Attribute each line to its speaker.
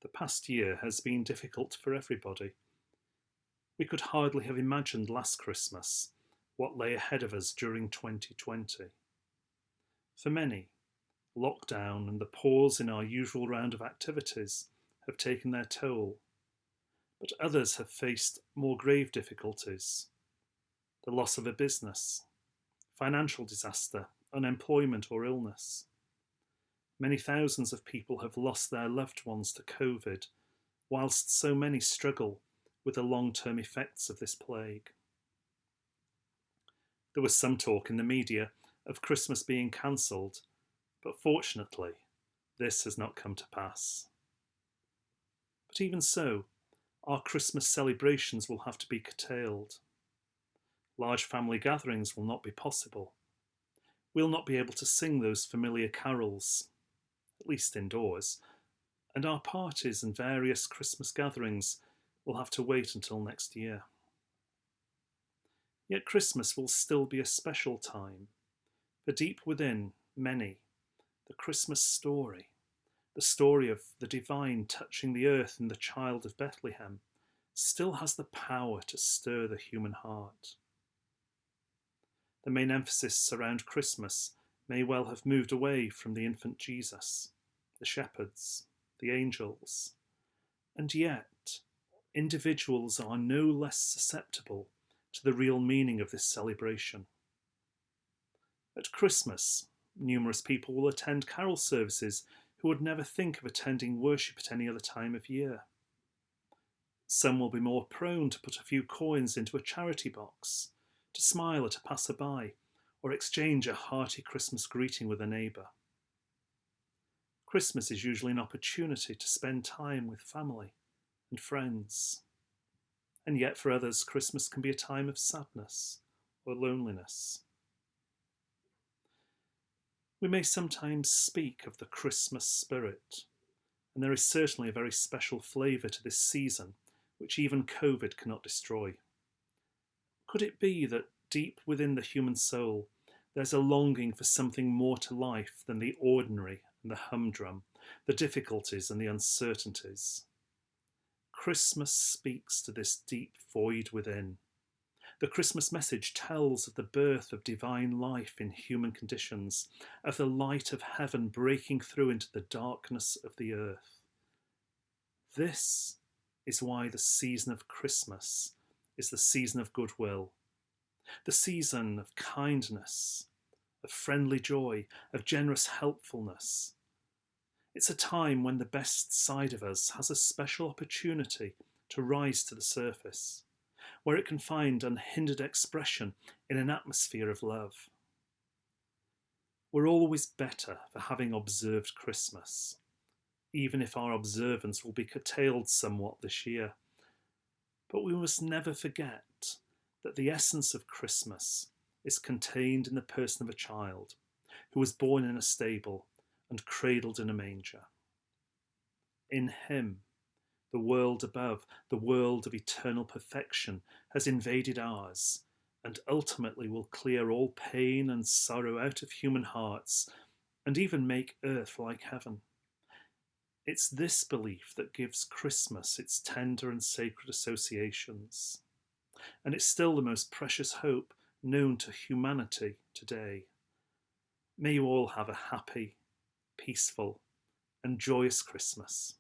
Speaker 1: The past year has been difficult for everybody. We could hardly have imagined last Christmas what lay ahead of us during 2020. For many, lockdown and the pause in our usual round of activities have taken their toll, but others have faced more grave difficulties: the loss of a business, financial disaster, unemployment or illness. Many thousands of people have lost their loved ones to COVID, whilst so many struggle with the long-term effects of this plague. There was some talk in the media of Christmas being cancelled, but fortunately, this has not come to pass. But even so, our Christmas celebrations will have to be curtailed. Large family gatherings will not be possible. We'll not be able to sing those familiar carols, at least indoors, and our parties and various Christmas gatherings will have to wait until next year. Yet Christmas will still be a special time, for deep within many, the Christmas story, the story of the divine touching the earth in the child of Bethlehem, still has the power to stir the human heart. The main emphasis around Christmas may well have moved away from the infant Jesus, the shepherds, the angels, and yet individuals are no less susceptible to the real meaning of this celebration. At Christmas, numerous people will attend carol services who would never think of attending worship at any other time of year. Some will be more prone to put a few coins into a charity box, to smile at a passerby, or exchange a hearty Christmas greeting with a neighbour. Christmas is usually an opportunity to spend time with family and friends. And yet for others, Christmas can be a time of sadness or loneliness. We may sometimes speak of the Christmas spirit, and there is certainly a very special flavour to this season which even COVID cannot destroy. Could it be that deep within the human soul there's a longing for something more to life than the ordinary and the humdrum, the difficulties and the uncertainties? Christmas speaks to this deep void within. The Christmas message tells of the birth of divine life in human conditions, of the light of heaven breaking through into the darkness of the earth. This is why the season of Christmas is the season of goodwill, the season of kindness, of friendly joy, of generous helpfulness. It's a time when the best side of us has a special opportunity to rise to the surface, where it can find unhindered expression in an atmosphere of love. We're always better for having observed Christmas, even if our observance will be curtailed somewhat this year. But we must never forget that the essence of Christmas is contained in the person of a child who was born in a stable and cradled in a manger. In him, the world above, the world of eternal perfection, has invaded ours and ultimately will clear all pain and sorrow out of human hearts and even make earth like heaven. It's this belief that gives Christmas its tender and sacred associations, and it's still the most precious hope known to humanity today. May you all have a happy, peaceful, and joyous Christmas.